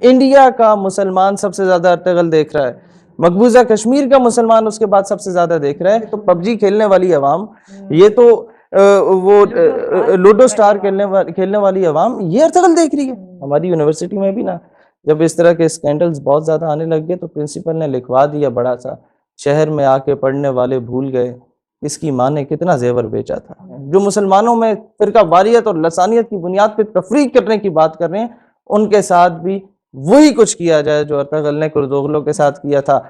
India کا مسلمان سب سے زیادہ ارطغرل دیکھ رہا ہے، مقبوضہ کشمیر کا مسلمان اس کے بعد سب سے زیادہ دیکھ رہا ہے، تو پب جی کھیلنے والی عوام، یہ تو وہ لوڈو سٹار کھیلنے والی عوام یہ ارطغرل دیکھ رہی ہے۔ ہماری یونیورسٹی میں بھی نا جب اس طرح کے اسکینڈلز بہت زیادہ آنے لگ گئے تو پرنسپل نے لکھوا دیا بڑا سا، شہر میں آ کے پڑھنے والے بھول گئے اس کی ماں نے کتنا زیور بیچا تھا۔ جو مسلمانوں میں فرقہ واریت اور لسانیت کی بنیاد پہ تفریق کرنے کی بات کر رہے ہیں، ان کے ساتھ بھی وہی کچھ کیا جائے جو ارطغرل نے کردوغلوں کے ساتھ کیا تھا۔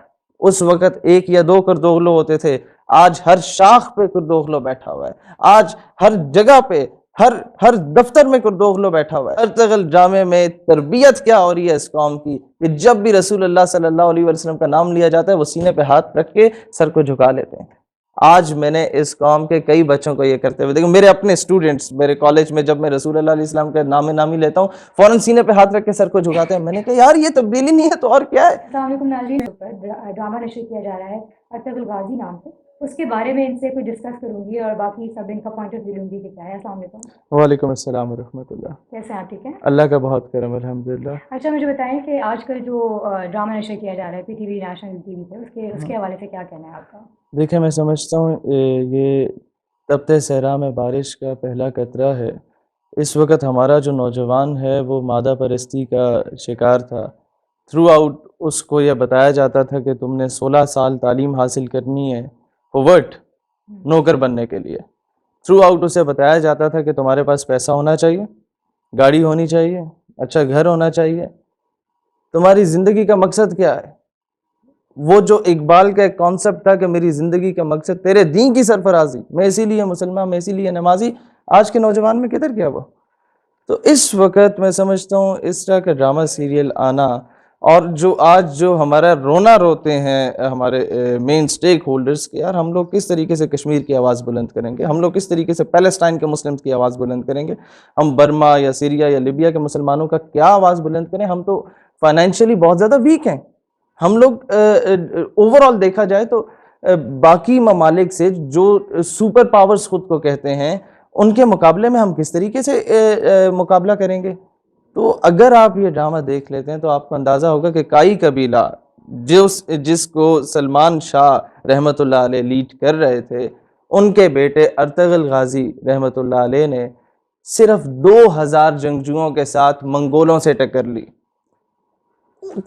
اس وقت 1 یا 2 کردوغلو ہوتے تھے، آج ہر شاخ پہ کردوغلو بیٹھا ہوا ہے، آج ہر جگہ پہ ہر دفتر میں کردوغلو بیٹھا ہوا ہے۔ ارطغرل ڈرامے میں تربیت کیا ہو رہی ہے اس قوم کی کہ جب بھی رسول اللہ صلی اللہ علیہ وسلم کا نام لیا جاتا ہے وہ سینے پہ ہاتھ رکھ کے سر کو جھکا لیتے ہیں۔ آج میں نے اس قوم کے کئی بچوں کو یہ کرتے ہوئے دیکھو، میرے اپنے اسٹوڈنٹس میرے کالج میں جب میں رسول اللہ علیہ السلام کا نامی لیتا ہوں فوراً سینے پہ ہاتھ رکھ کے سر کو جھکاتے ہیں۔ میں نے کہا یار یہ تبدیلی نہیں ہے تو اور کیا ہے؟ السلام علیکم ناظرین، ڈرامہ نشر کیا جا رہا ہے ارطغرل غازی نام سے، اس کے بارے میں ان سے کوئی ڈسکس کروں گی اور باقی سب ان کا پوائنٹ آف ویو لوں گی کہ کیا ہے۔ السلام علیکم۔ وعلیکم السلام ورحمۃ اللہ۔ کیسے ہیں آپ؟ ٹھیک ہیں؟ اللہ کا بہت کرم الحمدللہ۔ اچھا مجھے بتائیں کہ آج کل جو ڈرامہ نشر کیا جا رہا ہے P T V national T V پہ، اس کے حوالے سے کیا کہنا ہے آپ کا؟ دیکھیں میں سمجھتا ہوں یہ تبتے صحرا میں بارش کا پہلا قطرہ ہے۔ اس وقت ہمارا جو نوجوان ہے وہ مادہ پرستی کا شکار تھا۔ تھرو آؤٹ اس کو یہ بتایا جاتا تھا کہ تم نے 16 سال تعلیم حاصل کرنی ہے، فوٹ نوکر بننے کے لیے۔ تھرو آؤٹ اسے بتایا جاتا تھا کہ تمہارے پاس پیسہ ہونا چاہیے، گاڑی ہونی چاہیے، اچھا گھر ہونا چاہیے۔ تمہاری زندگی کا مقصد کیا ہے؟ وہ جو اقبال کا ایک کانسیپٹ تھا کہ میری زندگی کا مقصد تیرے دین کی سرفرازی، میں اسی لیے مسلمان، میں اسی لیے نمازی، آج کے نوجوان میں کدھر گیا وہ؟ تو اس وقت میں سمجھتا ہوں اس طرح کا ڈرامہ سیریل آنا، اور جو آج جو ہمارا رونا روتے ہیں ہمارے مین سٹیک ہولڈرز کہ یار ہم لوگ کس طریقے سے کشمیر کی آواز بلند کریں گے، ہم لوگ کس طریقے سے پیلسٹائن کے مسلمز کی آواز بلند کریں گے، ہم برما یا سیریا یا لیبیا کے مسلمانوں کا کیا آواز بلند کریں؟ ہم تو فائنینشلی بہت زیادہ ویک ہیں۔ ہم لوگ اوورآل دیکھا جائے تو باقی ممالک سے جو سپر پاورز خود کو کہتے ہیں ان کے مقابلے میں ہم کس طریقے سے مقابلہ کریں گے؟ تو اگر آپ یہ ڈرامہ دیکھ لیتے ہیں تو آپ کو اندازہ ہوگا کہ کائی قبیلہ جس کو سلمان شاہ رحمۃ اللہ علیہ لیڈ کر رہے تھے، ان کے بیٹے ارطغرل غازی رحمۃ اللہ علیہ نے صرف 2000 جنگجوؤں کے ساتھ منگولوں سے ٹکر لی۔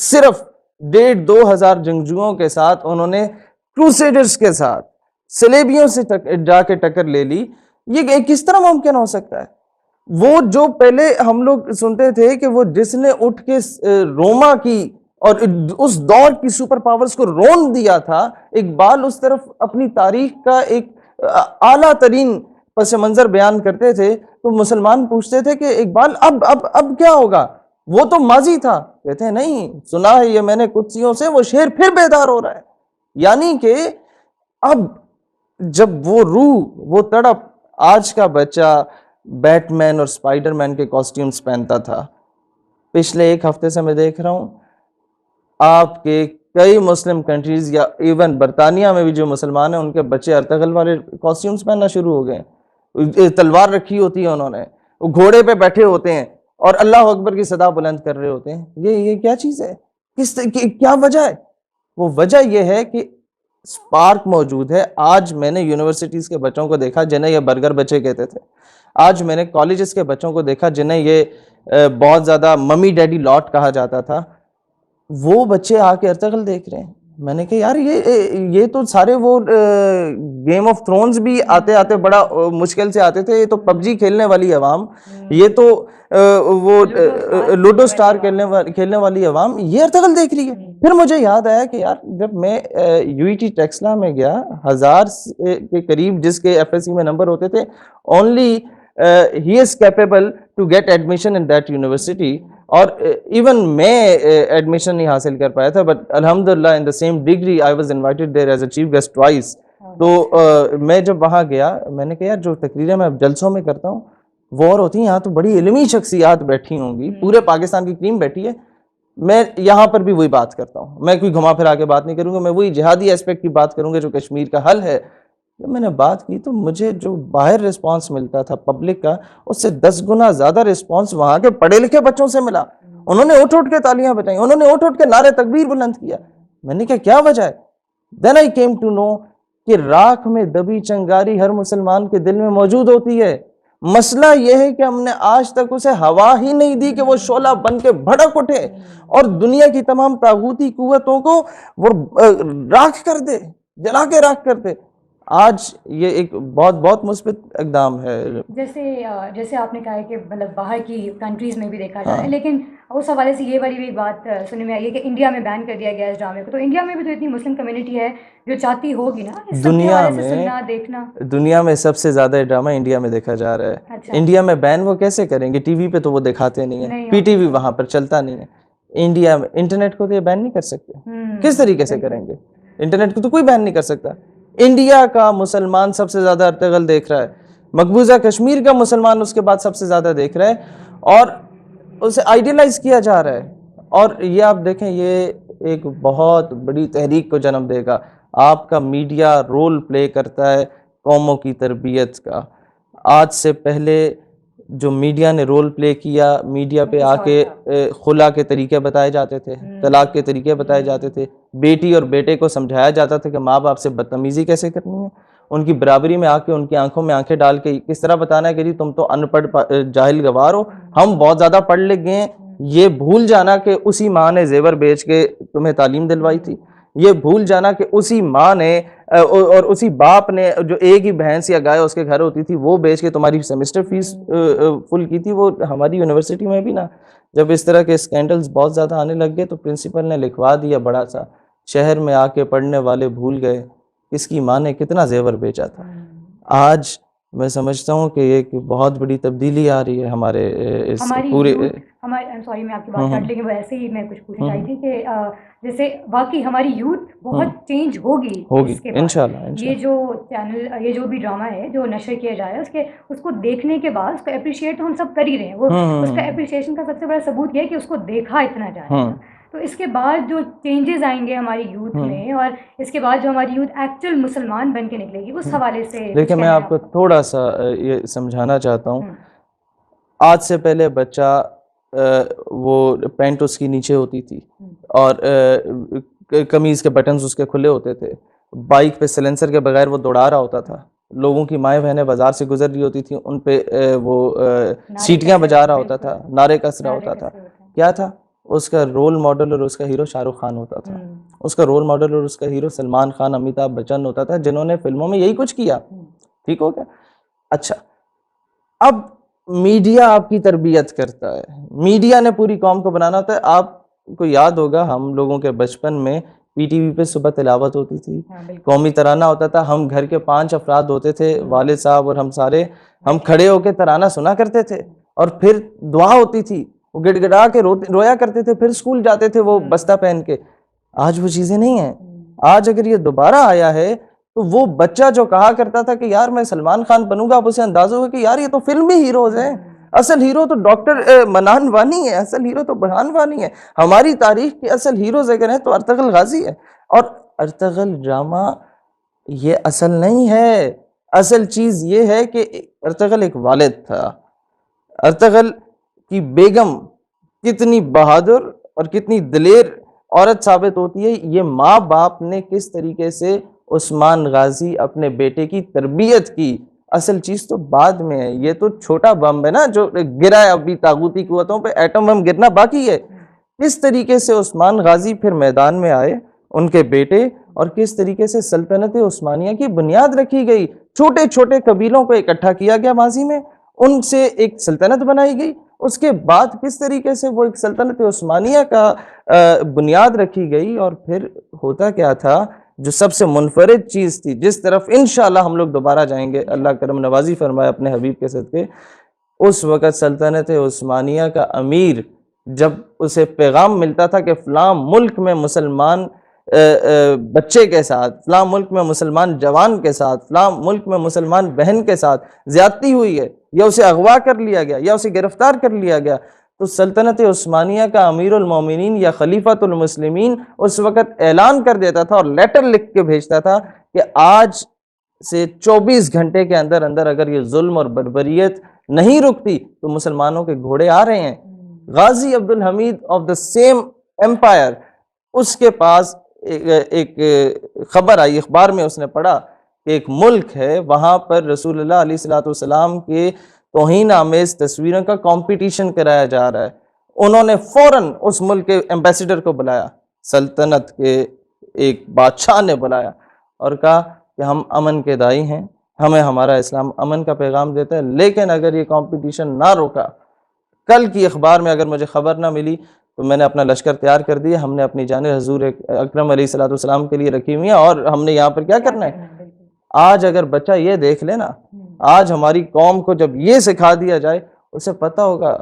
صرف 1500 جنگجوؤں کے ساتھ انہوں نے کروسیڈرز کے ساتھ صلیبیوں سے جا کے ٹکر لے لی۔ یہ کس طرح ممکن ہو سکتا ہے؟ وہ جو پہلے ہم لوگ سنتے تھے کہ وہ جس نے اٹھ کے روما کی اور اس دور کی سپر پاورز کو رون دیا تھا، اقبال اس طرف اپنی تاریخ کا ایک اعلیٰ ترین پس منظر بیان کرتے تھے تو مسلمان پوچھتے تھے کہ اقبال اب کیا ہوگا؟ وہ تو ماضی تھا۔ کہتے ہیں نہیں، سنا ہے یہ میں نے قدسیوں سے، وہ شیر پھر بیدار ہو رہا ہے۔ یعنی کہ اب جب وہ روح، وہ تڑپ، آج کا بچہ بیٹ مین اور سپائڈر مین کے کاسٹیومز پہنتا تھا۔ پچھلے 1 ہفتے سے میں دیکھ رہا ہوں آپ کے کئی مسلم کنٹریز یا ایون برطانیہ میں بھی جو مسلمان ہیں ان کے بچے ارطغرل والے کاسٹیومز پہننا شروع ہو گئے۔ تلوار رکھی ہوتی ہے انہوں نے، وہ گھوڑے پہ بیٹھے ہوتے ہیں اور اللہ اکبر کی صدا بلند کر رہے ہوتے ہیں۔ یہ کیا چیز ہے؟ کیا وجہ ہے؟ وہ وجہ یہ ہے کہ سپارک موجود ہے۔ آج میں نے یونیورسٹیز کے بچوں کو دیکھا جنہیں یہ برگر بچے کہتے تھے، آج میں نے کالجز کے بچوں کو دیکھا جنہیں یہ بہت زیادہ ممی ڈیڈی لاٹ کہا جاتا تھا، وہ بچے آ کے ارطغرل دیکھ رہے ہیں۔ میں نے کہا یار یہ تو سارے وہ گیم آف تھرونز بھی آتے بڑا مشکل سے آتے تھے، یہ تو پب جی کھیلنے والی عوام، یہ تو وہ لوڈو سٹار کھیلنے والی عوام یہ ارطغرل دیکھ رہی ہے۔ پھر مجھے یاد آیا کہ یار جب میں یو ای ٹی ٹیکسلا میں گیا، 1000 کے قریب جس کے ایف ایس سی میں نمبر ہوتے تھے، only he is capable to get admission in that university، اور ایون میں ایڈمیشن نہیں حاصل کر پایا تھا، بٹ الحمدللہ in the same degree I was invited there as a chief guest twice۔ تو میں جب وہاں گیا میں نے کہا یار جو تقریریں میں جلسوں میں کرتا ہوں وہ اور ہوتی ہیں، یہاں تو بڑی علمی شخصیات بیٹھی ہوں گی، پورے پاکستان کی ٹیم بیٹھی ہے، میں یہاں پر بھی وہی بات کرتا ہوں، میں کوئی گھما پھرا کے بات نہیں کروں گا، میں وہی جہادی ایسپیکٹ کی بات کروں گا جو کشمیر کا حل ہے۔ جب میں نے بات کی تو مجھے جو باہر رسپانس ملتا تھا پبلک کا، اس سے 10 گنا زیادہ رسپانس وہاں کے پڑھے لکھے بچوں سے ملا۔ انہوں نے اٹھ کے تالیاں بجائیں, انہوں نے اٹھ کے نعرے تکبیر بلند کیا. میں نے کہا کیا وجہ ہے؟ دین آئی کیم ٹو نو کہ راکھ میں دبی چنگاری ہر مسلمان کے دل میں موجود ہوتی ہے. مسئلہ یہ ہے کہ ہم نے آج تک اسے ہوا ہی نہیں دی کہ وہ شعلہ بن کے بھڑک اٹھے اور دنیا کی تمام طاغوتی قوتوں کو وہ راکھ کر دے, جلا کے راکھ کر دے. آج یہ ایک بہت بہت مثبت اقدام ہے. جیسے آپ نے کہا ہے کہ مطلب باہر کی کنٹریز میں بھی دیکھا جا رہا ہے, لیکن اس حوالے سے یہ والی بھی بات سننے میں آئی ہے کہ انڈیا میں بین کر دیا گیا اس ڈرامے کو. تو انڈیا میں بھی تو اتنی مسلم کمیونٹی ہے جو چاہتی ہوگی نا اس سب کے حوالے سے سننا دیکھنا. دنیا میں سب سے زیادہ ڈرامہ انڈیا میں دیکھا جا رہا ہے. انڈیا میں بین وہ کیسے کریں گے؟ ٹی وی پہ تو وہ دکھاتے نہیں ہیں, پی ٹی وی وہاں پر چلتا نہیں ہے. انڈیا میں انٹرنیٹ کو تو یہ بین نہیں کر سکتے. کس طریقے سے کریں گے؟ انٹرنیٹ کو تو کوئی بین نہیں کر سکتا. انڈیا کا مسلمان سب سے زیادہ ارطغرل دیکھ رہا ہے, مقبوضہ کشمیر کا مسلمان اس کے بعد سب سے زیادہ دیکھ رہا ہے اور اسے آئیڈیلائز کیا جا رہا ہے. اور یہ آپ دیکھیں, یہ ایک بہت بڑی تحریک کو جنم دے گا. آپ کا میڈیا رول پلے کرتا ہے قوموں کی تربیت کا. آج سے پہلے جو میڈیا نے رول پلے کیا, میڈیا پہ آ کے خلا کے طریقے بتائے جاتے تھے, طلاق کے طریقے بتائے جاتے تھے, بیٹی اور بیٹے کو سمجھایا جاتا تھا کہ ماں باپ سے بدتمیزی کیسے کرنی ہے, ان کی برابری میں آ کے ان کی آنکھوں میں آنکھیں ڈال کے کس طرح بتانا ہے کہ جی تم تو ان پڑھ جاہل گوار ہو, ہم بہت زیادہ پڑھ لکھ گئے ہیں. یہ بھول جانا کہ اسی ماں نے زیور بیچ کے تمہیں تعلیم دلوائی تھی. یہ بھول جانا کہ اسی ماں نے اور اسی باپ نے جو ایک ہی بھینس یا گائے اس کے گھر ہوتی تھی وہ بیچ کے تمہاری سیمسٹر فیس فل کی تھی. وہ ہماری یونیورسٹی میں بھی نا جب اس طرح کے اسکینڈلز بہت زیادہ آنے لگ گئے تو پرنسپل نے لکھوا دیا بڑا سا, شہر میں آ کے پڑھنے والے بھول گئے اس کی ماں نے کتنا زیور بیچا تھا. آج میں سمجھتا ہوں کہ ایک بہت بڑی تبدیلی آ رہی ہے ہمارے اس پورے سوری میں آپ کی بات کاٹ, لیکن ویسے ہی میں کچھ پوچھنا چاہی تھی کہ جیسے واقعی ہماری یوتھ بہت چینج ہوگی اس کے بعد. انشاءاللہ یہ جو چینل, یہ جو بھی ڈرامہ ہے جو نشر کیا جا رہا ہے اس کو دیکھنے کے بعد اس کو اپریشیٹ تو ہم سب کر ہی رہے ہیں. وہ اس کا اپریشیشن کا سب سے بڑا ثبوت یہ ہے کہ اس کو دیکھا اتنا جا رہا ہے. تو اس کے بعد جو چینجز آئیں گے ہماری یوتھ میں, اور اس کے بعد جو ہماری یوتھ ایکچوئل مسلمان بن کے نکلے گی, اس حوالے سے دیکھیں میں آپ کو تھوڑا سا یہ سمجھانا چاہتا ہوں. آج سے پہلے بچہ وہ پینٹ اس کی نیچے ہوتی تھی اور قمیض کے بٹنز اس کے کھلے ہوتے تھے, بائک پہ سلنسر کے بغیر وہ دوڑا رہا ہوتا تھا, لوگوں کی مائیں بہنیں بازار سے گزر رہی ہوتی تھیں, ان پہ وہ سیٹیاں بجا رہا ہوتا تھا, نعرے کس رہا ہوتا تھا. کیا تھا اس کا رول ماڈل اور اس کا ہیرو شاہ رخ خان ہوتا تھا, اس کا رول ماڈل اور اس کا ہیرو سلمان خان, امیتابھ بچن ہوتا تھا, جنہوں نے فلموں میں یہی کچھ کیا. ٹھیک ہو گیا؟ اچھا, اب میڈیا آپ کی تربیت کرتا ہے, میڈیا نے پوری قوم کو بنانا ہوتا ہے. آپ کو یاد ہوگا ہم لوگوں کے بچپن میں پی ٹی وی پہ صبح تلاوت ہوتی تھی, قومی ترانہ ہوتا تھا, ہم گھر کے 5 افراد ہوتے تھے, والد صاحب اور ہم سارے, ہم کھڑے ہو کے ترانہ سنا کرتے تھے اور پھر دعا ہوتی تھی, وہ گڑ گڑا کے رویا کرتے تھے, پھر اسکول جاتے تھے وہ بستہ پہن کے. آج وہ چیزیں نہیں ہیں. آج اگر یہ دوبارہ آیا ہے تو وہ بچہ جو کہا کرتا تھا کہ یار میں سلمان خان بنوں گا, اب اسے اندازہ ہوگا کہ یار یہ تو فلمی ہیروز ہیں, اصل ہیرو تو ڈاکٹر منان وانی ہے, اصل ہیرو تو برہان وانی ہے. ہماری تاریخ کے اصل ہیروز اگر ہیں تو ارطغرل غازی ہے. اور ارطغرل ڈرامہ یہ اصل نہیں ہے. اصل چیز یہ ہے کہ ارطغرل ایک والد تھا. ارطغرل کی بیگم کتنی بہادر اور کتنی دلیر عورت ثابت ہوتی ہے, یہ ماں باپ نے کس طریقے سے عثمان غازی اپنے بیٹے کی تربیت کی. اصل چیز تو بعد میں ہے, یہ تو چھوٹا بم ہے نا جو گرا ہے ابھی طاغوتی قوتوں پہ, ایٹم بم گرنا باقی ہے. کس طریقے سے عثمان غازی پھر میدان میں آئے ان کے بیٹے, اور کس طریقے سے سلطنت عثمانیہ کی بنیاد رکھی گئی. چھوٹے چھوٹے قبیلوں کو اکٹھا کیا گیا ماضی میں, ان سے ایک سلطنت بنائی گئی. اس کے بعد کس طریقے سے وہ ایک سلطنت عثمانیہ کا بنیاد رکھی گئی. اور پھر ہوتا کیا تھا, جو سب سے منفرد چیز تھی, جس طرف انشاءاللہ ہم لوگ دوبارہ جائیں گے, اللہ کرم نوازی فرمائے اپنے حبیب کے صدقے, اس وقت سلطنت عثمانیہ کا امیر جب اسے پیغام ملتا تھا کہ فلاں ملک میں مسلمان بچے کے ساتھ, فلاں ملک میں مسلمان جوان کے ساتھ, فلاں ملک میں مسلمان بہن کے ساتھ زیادتی ہوئی ہے, یا اسے اغوا کر لیا گیا, یا اسے گرفتار کر لیا گیا, تو سلطنت عثمانیہ کا امیر المومنین یا خلیفۃ المسلمین اس وقت اعلان کر دیتا تھا اور لیٹر لکھ کے بھیجتا تھا کہ آج سے 24 گھنٹے کے اندر اگر یہ ظلم اور بربریت نہیں رکتی تو مسلمانوں کے گھوڑے آ رہے ہیں. غازی عبد الحمید آف دا سیم امپائر، اس کے پاس ایک خبر آئی، اخبار میں اس نے پڑھا کہ ایک ملک ہے وہاں پر رسول اللہ علیہ الصلوۃ والسلام کے توہین آمیز تصویروں کا کمپٹیشن کرایا جا رہا ہے۔ انہوں نے فوراً اس ملک کے ایمبیسیڈر کو بلایا، سلطنت کے ایک بادشاہ نے بلایا اور کہا کہ ہم امن کے داعی ہیں، ہمیں ہمارا اسلام امن کا پیغام دیتا ہے، لیکن اگر یہ کمپٹیشن نہ روکا، کل کی اخبار میں اگر مجھے خبر نہ ملی تو میں نے اپنا لشکر تیار کر دیا، ہم نے اپنی جانیں حضور اکرم علیہ الصلوۃ والسلام کے لیے رکھی ہوئی ہیں اور ہم نے یہاں پر کیا کرنا ہے۔ آج اگر بچہ یہ دیکھ لے نا، آج ہماری قوم کو جب یہ سکھا دیا جائے، اسے پتہ ہوگا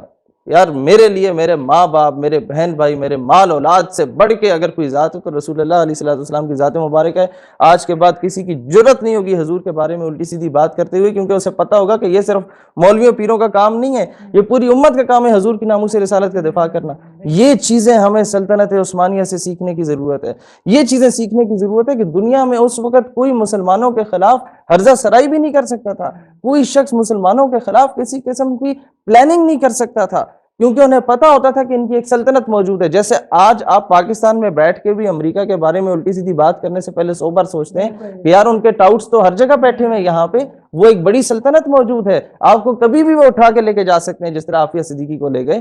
یار میرے لیے میرے ماں باپ، میرے بہن بھائی، میرے مال اولاد سے بڑھ کے اگر کوئی ذات ہے تو رسول اللہ علیہ الصلوۃ والسلام کی ذات مبارک ہے۔ آج کے بعد کسی کی جرت نہیں ہوگی حضور کے بارے میں الٹی سیدھی بات کرتے ہوئے، کیونکہ اسے پتہ ہوگا کہ یہ صرف مولویوں پیروں کا کام نہیں ہے، یہ پوری امت کا کام ہے حضور کی ناموس رسالت کا دفاع کرنا۔ یہ چیزیں ہمیں سلطنت عثمانیہ سے سیکھنے کی ضرورت ہے، یہ چیزیں سیکھنے کی ضرورت ہے کہ دنیا میں اس وقت کوئی مسلمانوں کے خلاف ہرزہ سرائی بھی نہیں کر سکتا تھا، کوئی شخص مسلمانوں کے خلاف کسی قسم کی پلاننگ نہیں کر سکتا تھا، کیونکہ انہیں پتہ ہوتا تھا کہ ان کی ایک سلطنت موجود ہے۔ جیسے آج آپ پاکستان میں بیٹھ کے بھی امریکہ کے بارے میں الٹی سیدھی بات کرنے سے پہلے 100 بار سوچتے ہیں کہ یار ان کے ٹاؤٹس تو ہر جگہ بیٹھے ہوئے ہیں، یہاں پہ وہ ایک بڑی سلطنت موجود ہے، آپ کو کبھی بھی وہ اٹھا کے لے کے جا سکتے ہیں، جس طرح عافیہ صدیقی کو لے گئے۔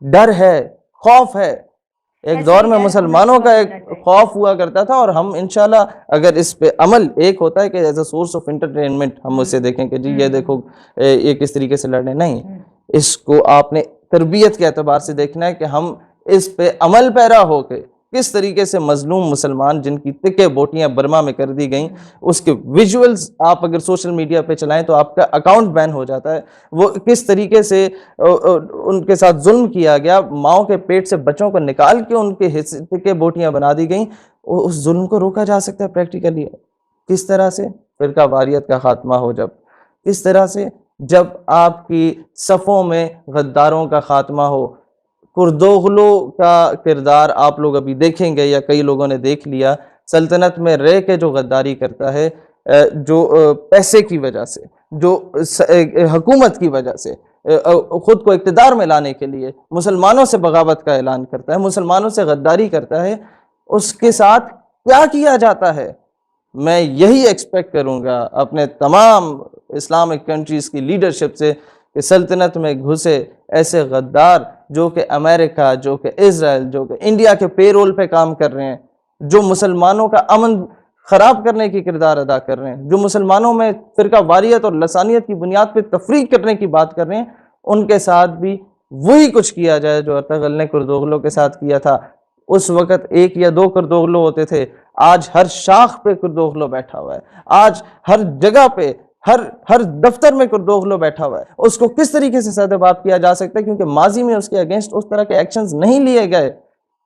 ڈر ہے، خوف ہے، ایک دور میں مسلمانوں کا ایک خوف ہوا کرتا تھا، اور ہم انشاءاللہ اگر اس پہ عمل ایک ہوتا ہے کہ as a source of entertainment ہم اسے دیکھیں کہ جی یہ دیکھو یہ کس طریقے سے لڑنے، نہیں، اس کو آپ نے تربیت کے اعتبار سے دیکھنا ہے کہ ہم اس پہ عمل پیرا ہو کے کس طریقے سے مظلوم مسلمان جن کی تکے بوٹیاں برما میں کر دی گئیں، اس کے ویژولز آپ اگر سوشل میڈیا پہ چلائیں تو آپ کا اکاؤنٹ بین ہو جاتا ہے، وہ کس طریقے سے ان کے ساتھ ظلم کیا گیا، ماؤں کے پیٹ سے بچوں کو نکال کے ان کے تکے بوٹیاں بنا دی گئیں، اس ظلم کو روکا جا سکتا ہے پریکٹیکلی۔ کس طرح سے؟ فرقہ واریت کا خاتمہ ہو جب، کس طرح سے؟ جب آپ کی صفوں میں غداروں کا خاتمہ ہو۔ کردوغلو کا کردار آپ لوگ ابھی دیکھیں گے یا کئی لوگوں نے دیکھ لیا، سلطنت میں رہ کے جو غداری کرتا ہے، جو پیسے کی وجہ سے، جو حکومت کی وجہ سے، خود کو اقتدار میں لانے کے لیے مسلمانوں سے بغاوت کا اعلان کرتا ہے، مسلمانوں سے غداری کرتا ہے، اس کے ساتھ کیا کیا جاتا ہے؟ میں یہی ایکسپیکٹ کروں گا اپنے تمام اسلامک کنٹریز کی لیڈرشپ سے کہ سلطنت میں گھسے ایسے غدار جو کہ امریکہ، جو کہ اسرائیل، جو کہ انڈیا کے پے رول پہ کام کر رہے ہیں، جو مسلمانوں کا امن خراب کرنے کی کردار ادا کر رہے ہیں، جو مسلمانوں میں فرقہ واریت اور لسانیت کی بنیاد پہ تفریق کرنے کی بات کر رہے ہیں، ان کے ساتھ بھی وہی کچھ کیا جائے جو ارطغرل نے کردوغلو کے ساتھ کیا تھا۔ اس وقت ایک یا دو کردوغلو ہوتے تھے، آج ہر شاخ پہ کردوغلو بیٹھا ہوا ہے، آج ہر جگہ پہ ہر دفتر میں کردوغلو بیٹھا ہوا ہے۔ اس کو کس طریقے سے سدباب کیا جا سکتا ہے؟ کیونکہ ماضی میں اس کے اگینسٹ اس طرح کے ایکشنز نہیں لیے گئے۔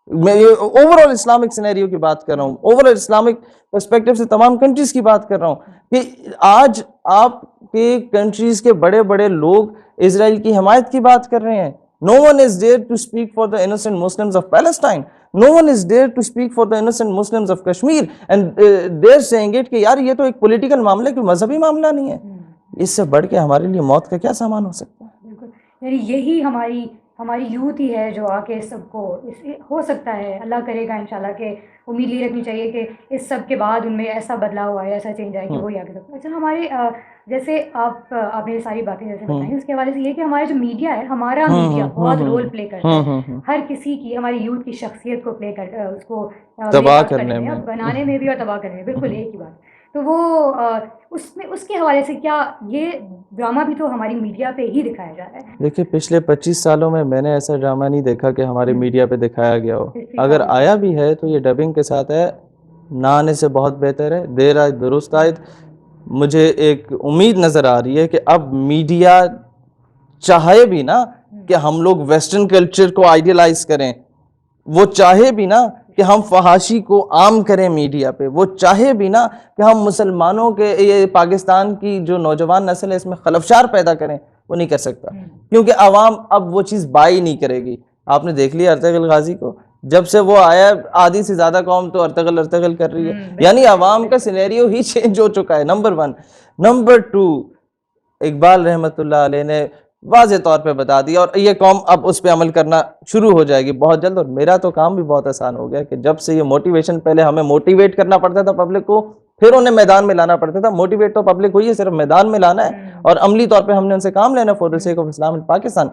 میں اوورآل اسلامک سینیریو کی بات کر رہا ہوں، اوورآل اسلامک پرسپیکٹو سے تمام کنٹریز کی بات کر رہا ہوں کہ آج آپ کے کنٹریز کے بڑے بڑے لوگ اسرائیل کی حمایت کی بات کر رہے ہیں۔ No one is there to speak for the innocent Muslims of Palestine. No one is there to speak for the innocent Muslims of Kashmir. And they're saying it کہ یار یہ تو ایک پولیٹیکل معاملہ ہے، کوئی مذہبی معاملہ نہیں ہے۔ اس سے بڑھ کے ہمارے لیے موت کا کیا سامان ہو سکتا ہے؟ بالکل، یعنی یہی ہماری یوتھ ہی ہے جو آ کے سب کو ہو سکتا ہے، اللہ کرے گا انشاءاللہ، کہ امید یہ رکھنی چاہیے کہ اس سب کے بعد ان میں ایسا بدلاؤ آئے، ایسا چینج آئے کہ وہی آگے سکتا ہے۔ اچھا، ہمارے جیسے آپ نے یہ ساری باتیں جیسے بتائیں، اس کے حوالے سے یہ کہ ہمارا جو میڈیا ہے، ہمارا میڈیا بہت رول پلے کرتا ہے ہر کسی کی، ہماری یوتھ کی شخصیت کو پلے کرتا ہے، اس کو تباہ کرنے میں، بنانے میں بھی اور تباہ کرنے میں، بالکل ایک ہی بات۔ تو وہ اس کے حوالے سے کیا یہ ڈرامہ بھی تو ہماری میڈیا پہ ہی دکھایا جا رہا ہے؟ دیکھیں پچھلے 25 سالوں میں نے ایسا ڈرامہ نہیں دیکھا کہ ہمارے میڈیا پہ دکھایا گیا ہو، اگر آیا بھی ہے تو یہ ڈبنگ کے ساتھ ہے، نہ آنے سے بہت بہتر ہے، دیر آئے درست آئے۔ مجھے ایک امید نظر آ رہی ہے کہ اب میڈیا چاہے بھی نا کہ ہم لوگ ویسٹرن کلچر کو آئیڈیلائز کریں، وہ چاہے بھی نا کہ ہم فحاشی کو عام کریں میڈیا پہ، وہ چاہے بھی نا کہ ہم مسلمانوں کے یہ پاکستان کی جو نوجوان نسل ہے اس میں خلفشار پیدا کریں، وہ نہیں کر سکتا، کیونکہ عوام اب وہ چیز بائی نہیں کرے گی۔ آپ نے دیکھ لیا ارطغرل غازی کو، جب سے وہ آیا آدھی سے زیادہ قوم تو ارطغرل کر رہی ہے، یعنی عوام کا سینیریو ہی چینج ہو چکا ہے، نمبر 1۔ نمبر 2، اقبال رحمۃ اللہ علیہ نے واضح طور پہ بتا دیا، اور یہ قوم اب اس پہ عمل کرنا شروع ہو جائے گی بہت جلد. اور میرا تو کام بھی بہت آسان ہو گیا کہ جب سے یہ موٹیویشن، پہلے ہمیں موٹیویٹ کرنا پڑتا تھا پبلک کو، پھر انہیں میدان میں لانا پڑتا تھا. موٹیویٹ تو پبلک ہوئی ہے، صرف میدان میں لانا ہے اور عملی طور پہ ہم نے ان سے کام لینا. For the sake of Islam in Pakistan,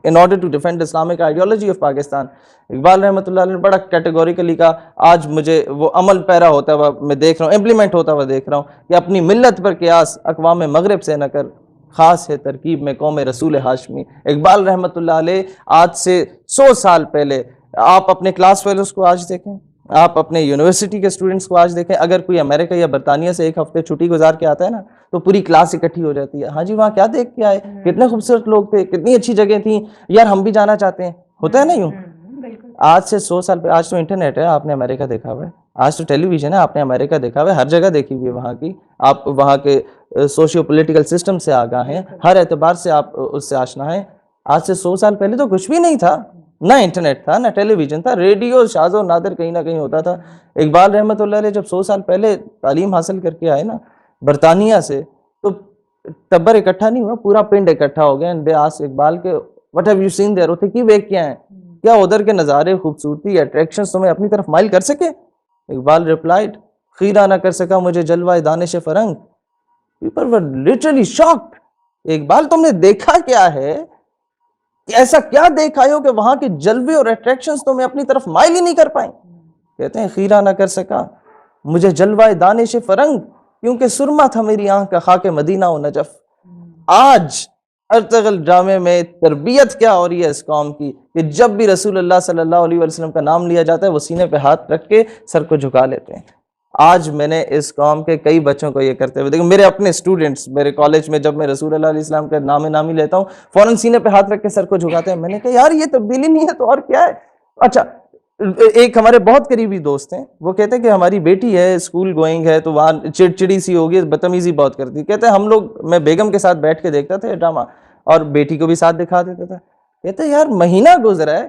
in order to defend Islamic ideology of Pakistan. Iqbal رحمۃ اللہ علیہ نے بڑا کیٹیگوریکلی کہا، آج مجھے وہ عمل پیرا ہوتا ہوا میں دیکھ رہا ہوں، امپلیمنٹ ہوتا ہوا دیکھ رہا ہوں کہ اپنی ملت پر قیاس اقوام مغرب سے نہ کر، خاص ہے ترکیب میں قوم رسول ہاشمی. اقبال رحمۃ اللہ علیہ آج سے 100 سال پہلے، آپ اپنے کلاس فیلوز کو آج دیکھیں، آپ اپنے یونیورسٹی کے اسٹوڈنٹس کو آج دیکھیں، اگر کوئی امریکہ یا برطانیہ سے ایک ہفتے چھٹی گزار کے آتا ہے نا تو پوری کلاس اکٹھی ہو جاتی ہے. ہاں جی وہاں کیا دیکھ کے آئے، کتنے خوبصورت لوگ تھے، کتنی اچھی جگہ تھیں، یار ہم بھی جانا چاہتے ہیں. ہوتا ہے نا یوں. آج سے 100 سال پہلے، آج تو انٹرنیٹ ہے، آپ نے امریکہ دیکھا ہوا ہے، آج تو ٹیلی ویژن ہے، آپ نے امریکہ دیکھا ہوا ہے، ہر جگہ دیکھی ہوئی ہے وہاں کی، آپ وہاں کے سوشیو پولیٹیکل سسٹم سے آگاہ ہیں، ہر اعتبار سے آپ اس سے آشنا ہیں. آج سے 100 سال پہلے تو کچھ بھی نہیں تھا، نہ انٹرنیٹ تھا، نہ ٹیلی ویژن تھا، ریڈیو شاذ و نادر کہیں نہ کہیں ہوتا تھا. اقبال رحمۃ اللہ علیہ جب 100 سال پہلے تعلیم حاصل کر کے آئے نا برطانیہ سے، تو ٹبر اکٹھا نہیں ہوا، پورا پنڈ اکٹھا ہو گیا. اینڈ دے آسکڈ اقبال کے what have you seen there, اتنے کی دیکھ کیا ہیں، کیا ادھر کے نظارے، خوبصورتی، اٹریکشنز تمہیں اپنی طرف مائل کر سکے؟ اقبال ریپلائڈ، خیرہ نہ کر سکا مجھے جلوہ دانش فرنگ. People were literally shocked. Iqbal تم نے دیکھا کیا ہے، کہ ایسا کیا دیکھا ہو کہ وہاں کے جلوے اور اٹریکشنز تمہیں اپنی طرف مائل ہی نہیں کر پائیں؟ کہتے ہیں خیرہ نہ کر سکا مجھے جلوہ دانش فرنگ، کیونکہ سرما تھا میری آنکھ کا خاک مدینہ و نجف. آج ارطغرل ڈرامے میں تربیت کیا ہو رہی ہے اس قوم کی کہ جب بھی رسول اللہ صلی اللہ علیہ وسلم کا نام لیا جاتا ہے وہ سینے پہ ہاتھ رکھ کے سر کو جھکا لیتے ہیں. آج میں نے اس قوم کے کئی بچوں کو یہ کرتے ہوئے دیکھیں. میرے اپنے اسٹوڈنٹس میرے کالج میں جب میں رسول اللہ علیہ السلام کا نام نامی لیتا ہوں فوراً سینے پہ ہاتھ رکھ کے سر کو جھکاتے ہیں. میں نے کہا یار یہ تبدیلی نہیں ہے تو اور کیا ہے. اچھا ایک ہمارے بہت قریبی دوست ہیں، وہ کہتے ہیں کہ ہماری بیٹی ہے اسکول گوئنگ ہے تو وہاں چڑچڑی سی ہوگی، بدتمیزی بہت کرتی. کہتے ہیں ہم لوگ، میں بیگم کے ساتھ بیٹھ کے دیکھتا تھا یہ ڈرامہ اور بیٹی کو بھی ساتھ دکھا دیتا تھا. کہتے ہیں یار مہینہ گزرا ہے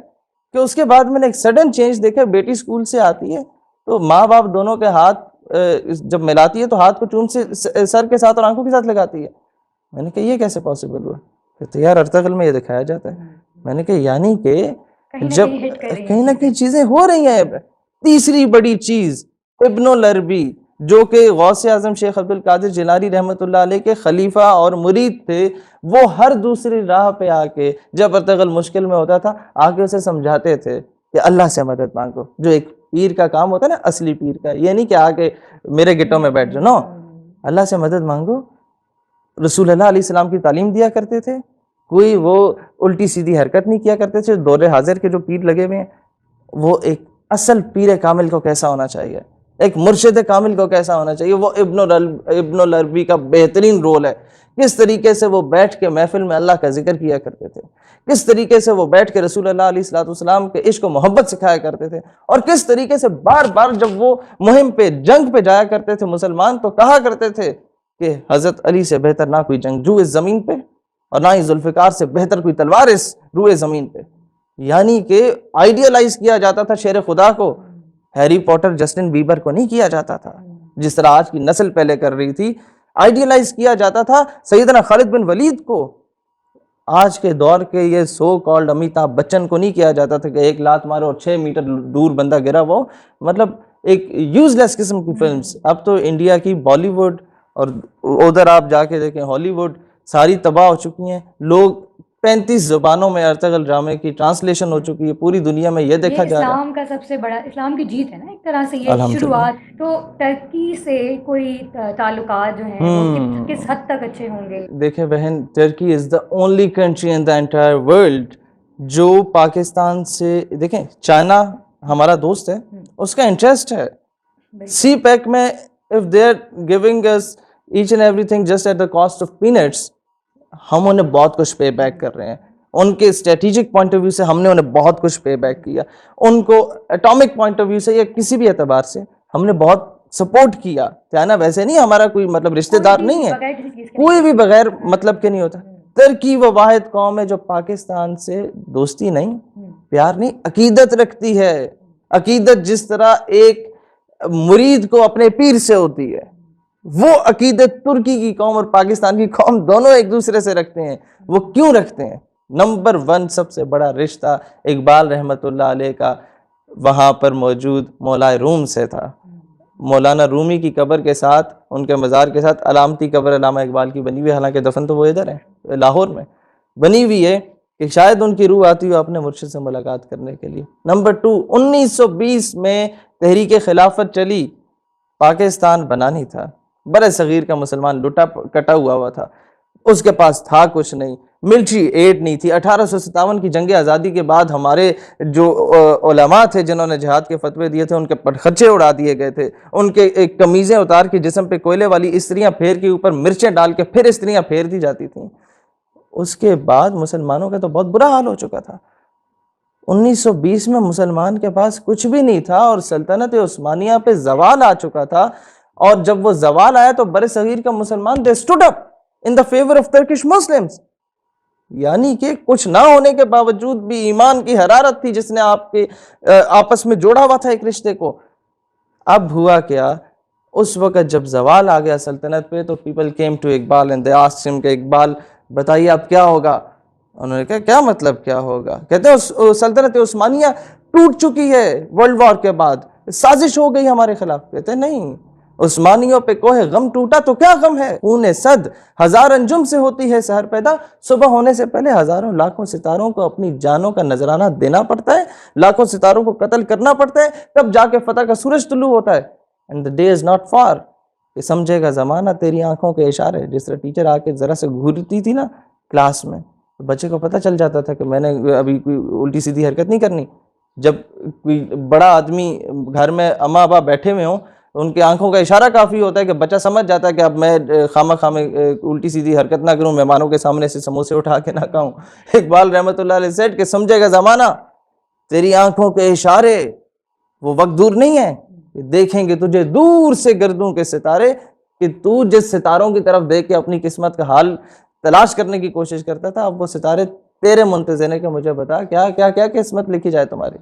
کہ اس کے بعد میں نے ایک سڈن چینج دیکھا. بیٹی اسکول سے آتی ہے تو ماں باپ دونوں کے ہاتھ جب ملاتی ہے تو ہاتھ کو چون سے سر کے ساتھ اور آنکھوں کے ساتھ لگاتی ہے. میں نے کہا یہ کیسے پاسبل ہوا؟ کہتے یار ارطغرل میں یہ دکھایا جاتا ہے. میں نے کہا یعنی کہ جب کہیں نہ کہیں چیزیں ہو رہی ہیں. تیسری بڑی چیز ابن العربی جو کہ غوث اعظم شیخ عبد القادر جیلانی رحمۃ اللہ علیہ کے خلیفہ اور مرید تھے، وہ ہر دوسری راہ پہ آ کے جب ارطغرل مشکل میں ہوتا تھا آ کے اسے سمجھاتے تھے کہ اللہ سے مدد مانگو. جو ایک پیر کا کام ہوتا ہے نا، اصلی پیر کا، یہ نہیں کہ آ کے میرے گٹوں میں بیٹھ جاؤ، نو، اللہ سے مدد مانگو. رسول اللہ علیہ السلام کی تعلیم دیا کرتے تھے، کوئی وہ الٹی سیدھی حرکت نہیں کیا کرتے تھے. دور حاضر کے جو پیر لگے ہوئے ہیں وہ ایک اصل پیر کامل کو کیسا ہونا چاہیے، ایک مرشد کامل کو کیسا ہونا چاہیے، وہ ابن العربی کا بہترین رول ہے. کس طریقے سے وہ بیٹھ کے محفل میں اللہ کا ذکر کیا کرتے تھے، کس طریقے سے وہ بیٹھ کے رسول اللہ علیہ السلام کے عشق و محبت سکھایا کرتے تھے، اور کس طریقے سے بار بار جب وہ مہم پہ جنگ پہ جایا کرتے تھے مسلمان تو کہا کرتے تھے کہ حضرت علی سے بہتر نہ کوئی جنگجو اس زمین پہ اور نہ ہی ذوالفقار سے بہتر کوئی تلوار اس روئے زمین پہ. یعنی کہ آئیڈیالائز کیا جاتا تھا شیر خدا کو، ہیری پوٹر جسٹن بیبر کو نہیں کیا جاتا تھا جس طرح آج کی نسل پہلے کر رہی تھی. آئیڈیالائز کیا جاتا تھا سیدنا خالد بن ولید کو. آج کے دور کے یہ سو کالڈ امیتابھ بچن کو نہیں کیا جاتا تھا کہ ایک لات مارو اور 6 میٹر دور بندہ گرا. وہ مطلب ایک یوز لیس قسم کی فلمز. اب تو انڈیا کی بالی ووڈ اور ادھر آپ جا کے دیکھیں ہالی ووڈ ساری تباہ ہو چکی ہیں. لوگ 35 زبانوں میں ارطغرل ڈرامے کی ٹرانسلیشن ہو چکی ہے. پوری دنیا میں یہ دیکھا جا رہا ہے اسلام کا سب سے بڑا، اسلام کی جیت ہے نا ایک طرح سے یہ شروعات. تو ٹرکی سے کوئی تعلقات جو ہیں وہ کس حد تک اچھے ہوں گے؟ دیکھیں بہن، Turkey is the only country in the entire world جو پاکستان سے، دیکھیں چائنا ہمارا دوست ہے، اس کا انٹرسٹ ہے سی پیک میں. if they are giving us each and everything just at the cost of peanuts، ہم انہیں بہت کچھ پے بیک کر رہے ہیں. ان کے اسٹریٹجک پوائنٹ آف ویو سے ہم نے انہیں بہت کچھ پے بیک کیا. ان کو اٹامک پوائنٹ آف ویو سے یا کسی بھی اعتبار سے ہم نے بہت سپورٹ کیا. چائنا ویسے نہیں ہمارا کوئی مطلب رشتہ دار نہیں ہے، کوئی بھی بغیر مطلب کے نہیں ہوتا. ترکی وہ واحد قوم ہے جو پاکستان سے دوستی نہیں، پیار نہیں، عقیدت رکھتی ہے. عقیدت جس طرح ایک مرید کو اپنے پیر سے ہوتی ہے، وہ عقیدت ترکی کی قوم اور پاکستان کی قوم دونوں ایک دوسرے سے رکھتے ہیں. وہ کیوں رکھتے ہیں؟ نمبر 1 سب سے بڑا رشتہ اقبال رحمۃ اللہ علیہ کا وہاں پر موجود مولا روم سے تھا. مولانا رومی کی قبر کے ساتھ، ان کے مزار کے ساتھ علامتی قبر علامہ اقبال کی بنی ہوئی ہے، حالانکہ دفن تو وہ ادھر ہے لاہور میں بنی ہوئی ہے کہ شاید ان کی روح آتی ہو اپنے مرشد سے ملاقات کرنے کے لیے. نمبر 2 1920 میں تحریک خلافت چلی، پاکستان بنا نہیں تھا، بر صغیر کا مسلمان لٹا کٹا ہوا تھا، اس کے پاس تھا کچھ نہیں، ملٹری ایڈ نہیں تھی. 1857 کی جنگ آزادی کے بعد ہمارے جو علماء تھے جنہوں نے جہاد کے فتوے دیے تھے، ان کے پٹخچے اڑا دیے گئے تھے، ان کے قمیضیں اتار کے جسم پہ کوئلے والی استریاں پھیر کے اوپر مرچیں ڈال کے پھر استریاں پھیر دی جاتی تھیں. اس کے بعد مسلمانوں کا تو بہت برا حال ہو چکا تھا. 1920 میں مسلمان کے پاس کچھ بھی نہیں تھا اور سلطنت عثمانیہ پہ زوال آ چکا تھا. اور جب وہ زوال آیا تو بر صغیر کا مسلمان they stood up in the favor of Turkish Muslims. یعنی کہ کچھ نہ ہونے کے باوجود بھی ایمان کی حرارت تھی جس نے آپ کے آپس میں جوڑا ہوا تھا ایک رشتے کو. اب ہوا کیا، اس وقت جب زوال آ گیا سلطنت پہ تو people came to Iqbal and they asked him کہ اقبال بتائیے اب کیا ہوگا. انہوں نے کہا کیا مطلب کیا ہوگا؟ کہتے ہیں سلطنت عثمانیہ ٹوٹ چکی ہے ورلڈ وار کے بعد، سازش ہو گئی ہمارے خلاف. کہتے ہیں نہیں، عثمانیوں پہ کوہ غم ٹوٹا تو کیا غم ہے، خون صد ہزار انجم سے ہوتی ہے سحر پیدا. صبح ہونے سے پہلے ہزاروں لاکھوں ستاروں کو اپنی جانوں کا نذرانہ دینا پڑتا ہے، لاکھوں ستاروں کو قتل کرنا پڑتا ہے، تب جا کے فتح کا سورج طلوع ہوتا ہے. and the day is not far کہ سمجھے گا زمانہ تیری آنکھوں کے اشارے. جس طرح ٹیچر آ کے ذرا سے گھورتی تھی نا کلاس میں، بچے کو پتہ چل جاتا تھا کہ میں نے ابھی کوئی الٹی سیدھی حرکت نہیں کرنی. جب کوئی بڑا آدمی گھر میں اماں ابا بیٹھے ہوئے ہوں، ان کی آنکھوں کا اشارہ کافی ہوتا ہے کہ بچہ سمجھ جاتا ہے کہ اب میں خامہ خامہ الٹی سیدھی حرکت نہ کروں، مہمانوں کے سامنے سے سموسے اٹھا کے نہ کھاؤں. اقبال رحمۃ اللہ علیہ سیٹ کہ سمجھے گا زمانہ تیری آنکھوں کے اشارے، وہ وقت دور نہیں ہے دیکھیں گے تجھے دور سے گردوں کے ستارے. کہ تو جس ستاروں کی طرف دیکھ کے اپنی قسمت کا حال تلاش کرنے کی کوشش کرتا تھا، اب وہ ستارے تیرے منتظر ہیں کہ مجھے بتا کیا کیا کیا قسمت لکھی جائے تمہاری.